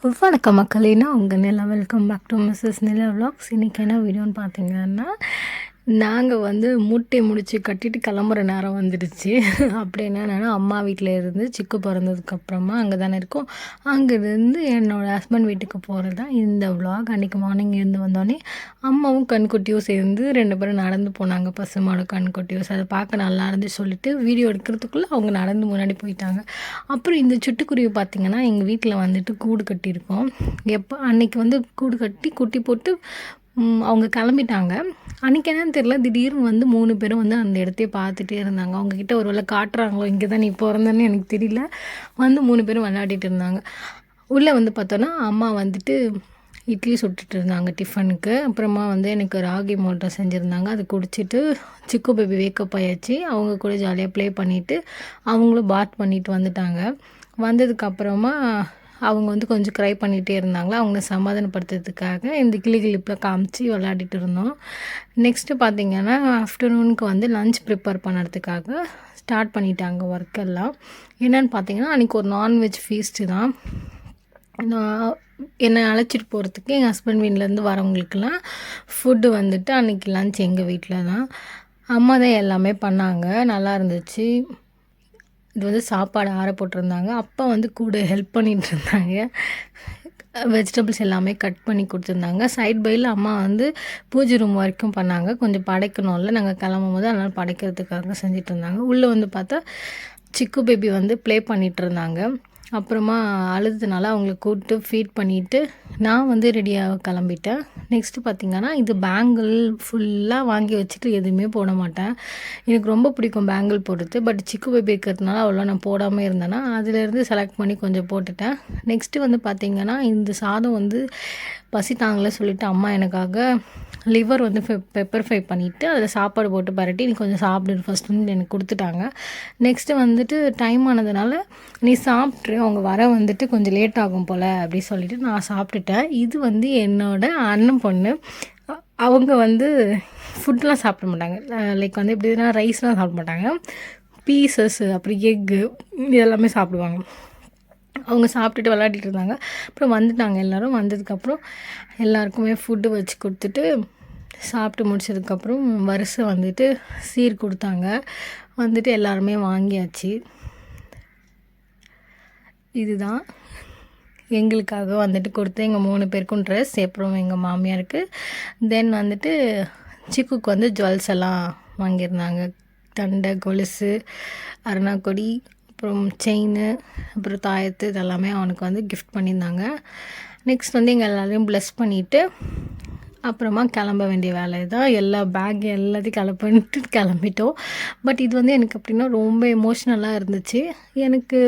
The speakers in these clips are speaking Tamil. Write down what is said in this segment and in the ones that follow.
வணக்கம் மக்களேனா உங்கள் Nila welcome back to Mrs Nila vlogs. இன்றைக்கி என்ன வீடியோன்னு பார்த்தீங்கன்னா, நாங்கள் மூட்டை முடித்து கட்டிட்டு கிளம்புற நேரம் வந்துடுச்சு. அப்படி என்னென்னா, அம்மா வீட்டில் இருந்து சிக்கு பிறந்ததுக்கப்புறமா அங்கே தானே இருக்கோம். அங்கேருந்து என்னோடய ஹஸ்பண்ட் வீட்டுக்கு போகிறது தான் இந்த விலாக். அன்றைக்கி மார்னிங் இருந்து வந்தோடனே அம்மாவும் கண்குட்டியும் சேர்ந்து 2 பேரும் நடந்து போனாங்க. பசுமாடு கண்குட்டியும் அதை பார்க்க நல்லா இருந்து சொல்லிட்டு வீடியோ எடுக்கிறதுக்குள்ளே அவங்க நடந்து முன்னாடி போயிட்டாங்க. அப்புறம் இந்த சிட்டுக்குருவி பார்த்திங்கன்னா, எங்கள் வீட்டில் கூடு கட்டியிருக்கோம். அன்றைக்கி கூடு கட்டி குட்டி போட்டு அவங்க கிளம்பிட்டாங்க. அன்றைக்கி என்னன்னு தெரியல, திடீர்னு 3 பேரும் அந்த இடத்தையே பார்த்துட்டே இருந்தாங்க. அவங்கக்கிட்ட ஒரு வேளை காட்டுறாங்களோ இங்கே தான் நீ பிறந்தன்னு எனக்கு தெரியல. 3 பேரும் விளையாடிட்டு இருந்தாங்க. உள்ளே பார்த்தோன்னா அம்மா இட்லி சுட்டுட்டு இருந்தாங்க டிஃபனுக்கு. அப்புறமா எனக்கு ராகி மோட்டை செஞ்சுருந்தாங்க. அதை குடிச்சிட்டு சிக்கு பேபி வேக்கப் ஆயாச்சு. அவங்க கூட ஜாலியாக ப்ளே பண்ணிவிட்டு அவங்களும் பாத் பண்ணிட்டு வந்துட்டாங்க. வந்ததுக்கப்புறமா அவங்க கொஞ்சம் க்ரை பண்ணிகிட்டே இருந்தாங்களா. அவங்கள சமாதானப்படுத்துறதுக்காக இந்த கிளிப்பில் காமிச்சு விளையாடிட்டு இருந்தோம். நெக்ஸ்ட்டு பார்த்திங்கன்னா, ஆஃப்டர்நூனுக்கு லன்ச் ப்ரிப்பேர் பண்ணுறதுக்காக ஸ்டார்ட் பண்ணிட்டாங்க ஒர்க்கெல்லாம். என்னென்னு பார்த்தீங்கன்னா, அன்றைக்கி ஒரு நான்வெஜ் ஃபீஸ்ட்டு தான். என்னை அழைச்சிட்டு போகிறதுக்கு எங்கள் ஹஸ்பண்ட் வீட்டிலேருந்து வரவங்களுக்கெல்லாம் ஃபுட்டு அன்றைக்கி லன்ச் எங்கள் வீட்டில் தான். அம்மா தான் எல்லாமே பண்ணாங்க. நல்லா இருந்துச்சு. இது சாப்பாடு ஆற போட்டிருந்தாங்க. அப்பா கூட ஹெல்ப் பண்ணிகிட்டு இருந்தாங்க. வெஜிடபிள்ஸ் எல்லாமே கட் பண்ணி கொடுத்துருந்தாங்க. சைட் பையில் அம்மா பூஜை ரூம் வரைக்கும் பண்ணாங்க. கொஞ்சம் படைக்கணும்ல, நாங்கள் கிளம்பும் போது அதனால் படைக்கிறதுக்காக செஞ்சுட்டு இருந்தாங்க. உள்ளே பார்த்தா சிக்கு பேபி ப்ளே பண்ணிகிட்டு இருந்தாங்க. அப்புறமா அழுதுனால அவங்கள கூப்பிட்டு ஃபீட் பண்ணிவிட்டு நான் ரெடியாக கிளம்பிட்டேன். நெக்ஸ்ட்டு பார்த்திங்கன்னா, இது பேங்கிள் ஃபுல்லாக வாங்கி வச்சுட்டு எதுவுமே போட மாட்டேன். எனக்கு ரொம்ப பிடிக்கும் பேங்கிள் போடுறது. பட் சிக்கு பேபி இருக்கிறதுனால அவ்வளோ நான் போடாமல் இருந்தேன்னா அதிலேருந்து செலக்ட் பண்ணி கொஞ்சம் போட்டுட்டேன். நெக்ஸ்ட்டு பார்த்திங்கன்னா, இந்த சாதம் பசி தாங்கலை சொல்லிவிட்டு அம்மா எனக்காக லிவர் பெப்பர் ஃப்ரை பண்ணிவிட்டு அதில் சாப்பாடு போட்டு பரட்டி நீ கொஞ்சம் சாப்பிடு ஃபஸ்ட்டு எனக்கு கொடுத்துட்டாங்க. நெக்ஸ்ட்டு டைம் ஆனதுனால நீ சாப்பிட்ரு, அவங்க வர கொஞ்சம் லேட் ஆகும் போல் அப்படி சொல்லிவிட்டு நான் சாப்பிட்டுட்டேன். இது என்னோடய அண்ணன் பொண்ணு. அவங்க ஃபுட்லாம் சாப்பிட மாட்டாங்க. லைக் எப்படின்னா ரைஸ்லாம் சாப்பிட மாட்டாங்க. பீசஸ் அப்புறம் எக்கு இதெல்லாமே சாப்பிடுவாங்க. அவங்க சாப்பிட்டுட்டு விளையாடிட்டு இருந்தாங்க. அப்புறம் வந்துட்டாங்க எல்லோரும். வந்ததுக்கப்புறம் எல்லாருக்குமே ஃபுட்டு வச்சு கொடுத்துட்டு சாப்பிட்டு முடிச்சதுக்கப்புறம் வரிசை சீர் கொடுத்தாங்க. எல்லாருமே வாங்கியாச்சு. இதுதான் எங்களுக்காக கொடுத்து எங்கள் 3 பேருக்கும் ட்ரெஸ், அப்புறம் எங்கள் மாமியாருக்கு. தென் சிக்குக்கு ஜுவல்ஸ் எல்லாம் வாங்கியிருந்தாங்க. தண்டை, கொலுசு, அருணாக்கொடி, அப்புறம் செயின், அப்புறம் தாயத்து இதெல்லாமே அவனுக்கு கிஃப்ட் பண்ணியிருந்தாங்க. நெக்ஸ்ட் எங்கள் எல்லாரையும் ப்ளஸ் பண்ணிவிட்டு அப்புறமா கிளம்ப வேண்டிய வேலை தான். எல்லா பேக் எல்லாத்தையும் கிளம்பிட்டோம். பட் இது எனக்கு அப்படின்னா ரொம்ப எமோஷ்னலாக இருந்துச்சு. எனக்கு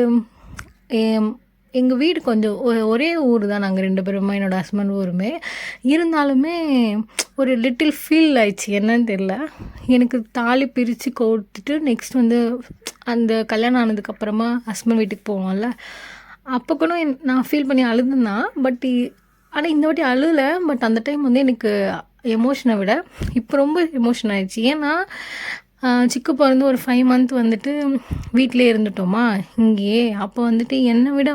எங்கள் வீடு கொஞ்சம் ஒரே ஊர் தான். நாங்கள் 2 பேருமே, என்னோடய ஹஸ்பண்ட் ஊருமே. இருந்தாலுமே ஒரு லிட்டில் ஃபீல் ஆயிடுச்சு. என்னன்னு தெரியல. எனக்கு தாலி பிரித்து கோட்டுட்டு நெக்ஸ்ட் அந்த கல்யாணம் ஆனதுக்கப்புறமா ஹஸ்பண்ட் வீட்டுக்கு போவோம்ல, அப்போ கூட நான் ஃபீல் பண்ணி அழுதுதான். பட் ஆனால் இந்த வாட்டி அழுகலை. பட் அந்த டைம் எனக்கு எமோஷனை விட இப்போ ரொம்ப எமோஷன் ஆயிடுச்சு. ஏன்னா சிக்கு பிறந்து ஒரு 5 மந்த் வீட்டிலே இருந்துட்டோமா இங்கேயே. அப்போ என்னை விட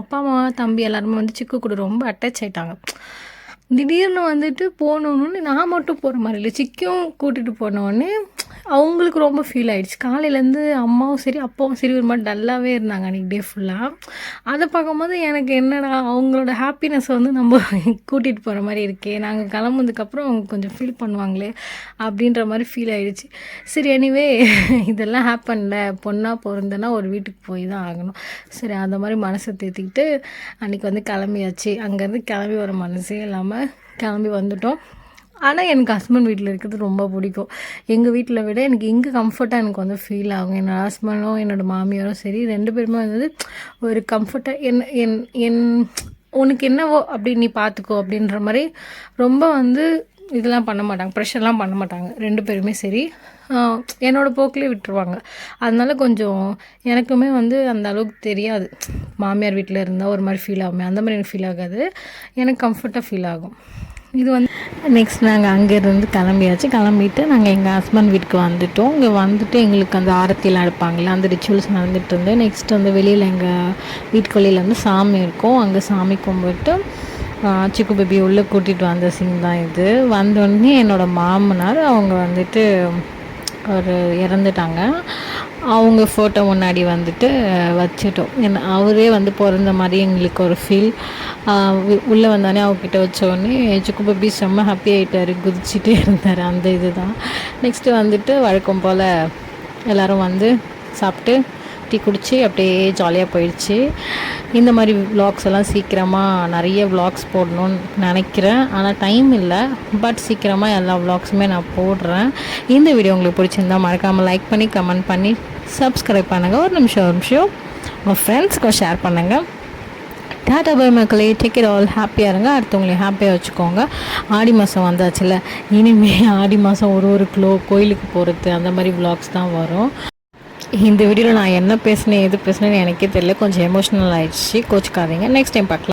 அப்பா அம்மா தம்பி எல்லாருமே சிக்கு கூட ரொம்ப அட்டாச் ஆகிட்டாங்க. திடீர்னு போகணுன்னு நான் மட்டும் போகிற மாதிரி இல்லை, சிக்கும் கூட்டிகிட்டு போனோடனே அவங்களுக்கு ரொம்ப ஃபீல் ஆகிடுச்சு. காலையிலேருந்து அம்மாவும் சரி அப்பாவும் சரி ஒரு மாதிரி டல்லாகவே இருந்தாங்க அன்றைக்கி டே ஃபுல்லாக. அதை பார்க்கும்போது எனக்கு என்னடா அவங்களோட ஹாப்பினஸ் நம்ம கூட்டிகிட்டு போகிற மாதிரி இருக்கே, நாங்கள் கிளம்புனதுக்கப்புறம் அவங்க கொஞ்சம் ஃபீல் பண்ணுவாங்களே அப்படின்ற மாதிரி ஃபீல் ஆகிடுச்சு. சரி எனிவே இதெல்லாம் ஹேப்பனில் பொண்ணாக பிறந்தேன்னா ஒரு வீட்டுக்கு போய் தான் ஆகணும். சரி அந்த மாதிரி மனசை தேத்திக்கிட்டு அன்றைக்கி கிளம்பியாச்சு. அங்கேருந்து கிளம்பி வர மனசே இல்லாமல் கிளம்பி வந்துட்டோம். ஆனால் எனக்கு ஹஸ்பண்ட் வீட்டில் இருக்கிறது ரொம்ப பிடிக்கும். எங்கள் வீட்டில் விட எனக்கு இங்கே கம்ஃபர்ட்டாக எனக்கு ஃபீல் ஆகும். என்னோடய ஹஸ்பண்டும் என்னோடய மாமியாரும் சரி 2 பேருமே ஒரு கம்ஃபர்ட்டாக என் உனக்கு என்னவோ அப்படி நீ பார்த்துக்கோ அப்படின்ற மாதிரி ரொம்ப இதெல்லாம் பண்ண மாட்டாங்க, ப்ரெஷர்லாம் பண்ண மாட்டாங்க. 2 பேருமே சரி என்னோடய போக்கிலே விட்டுருவாங்க. அதனால கொஞ்சம் எனக்குமே அந்த அளவுக்கு தெரியாது. மாமியார் வீட்டில் இருந்தால் ஒரு மாதிரி ஃபீல் ஆகுமே, அந்த மாதிரி எனக்கு ஃபீல் ஆகாது. எனக்கு கம்ஃபர்ட்டாக ஃபீல் ஆகும். இது நெக்ஸ்ட் நாங்கள் அங்கேருந்து கிளம்பிட்டு நாங்கள் எங்கள் ஹஸ்பண்ட் வீட்டுக்கு வந்துவிட்டோம். இங்கே வந்துட்டு எங்களுக்கு அந்த ஆரத்தியெல்லாம் எடுப்பாங்கள்ல, அந்த ரிச்சுவல்ஸ் நடந்துகிட்டு இருந்து நெக்ஸ்ட் வந்து வெளியில் எங்கள் வீட்டுக்கு வெளியில் வந்து சாமி இருக்கும். அங்கே சாமி கும்பிட்டு சிக்கு பேபி உள்ளே கூட்டிகிட்டு வந்த சீன் தான் இது. வந்தோடனே என்னோடய மாமனார் அவங்க வந்துட்டு ஒரு இறந்துட்டாங்க. அவங்க ஃபோட்டோ முன்னாடி வந்துட்டு வச்சுட்டோம். அவரே வந்து பிறந்த மாதிரி எங்களுக்கு ஒரு ஃபீல். உள்ளே வந்தானே அவர்கிட்ட வச்சோடனே சிக்கு பேபி செம்ம ஹாப்பி ஆகிட்டார், குதிச்சுட்டே இருந்தார். அந்த இது தான். நெக்ஸ்ட்டு வந்துட்டு வழக்கம் போல் எல்லோரும் வந்து சாப்பிட்டு டீ குடித்து அப்படியே ஜாலியாக போயிடுச்சு. இந்த மாதிரி விலாக்ஸ் எல்லாம் சீக்கிரமாக நிறைய விலாக்ஸ் போடணும்னு நினைக்கிறேன். ஆனால் டைம் இல்லை. பட் சீக்கிரமாக எல்லா விலாக்ஸுமே நான் போடுறேன். இந்த வீடியோ உங்களுக்கு பிடிச்சிருந்தா மறக்காமல் லைக் பண்ணி கமெண்ட் பண்ணி சப்ஸ்கிரைப் பண்ணுங்கள். ஒரு நிமிஷம் உங்கள் ஃப்ரெண்ட்ஸ்க்கு ஷேர் பண்ணுங்கள். டாடா பை மக்களே, டேக் இட் ஆல். ஹாப்பியாக இருங்க, அடுத்தவங்களையும் ஹாப்பியாக வச்சுக்கோங்க. ஆடி மாதம் வந்தாச்சுல, இனிமேல் ஆடி மாதம் ஒரு கோயிலுக்கு போகிறது அந்த மாதிரி விலாக்ஸ் தான் வரும். இந்த வீடியோவில் நான் என்ன பேசினேன் எது பேசினேன்னு எனக்கே தெரியல, கொஞ்சம் எமோஷ்னல் ஆகிடுச்சு, கோச்சிக்காதீங்க. நெக்ஸ்ட் டைம் பார்க்கலாம்.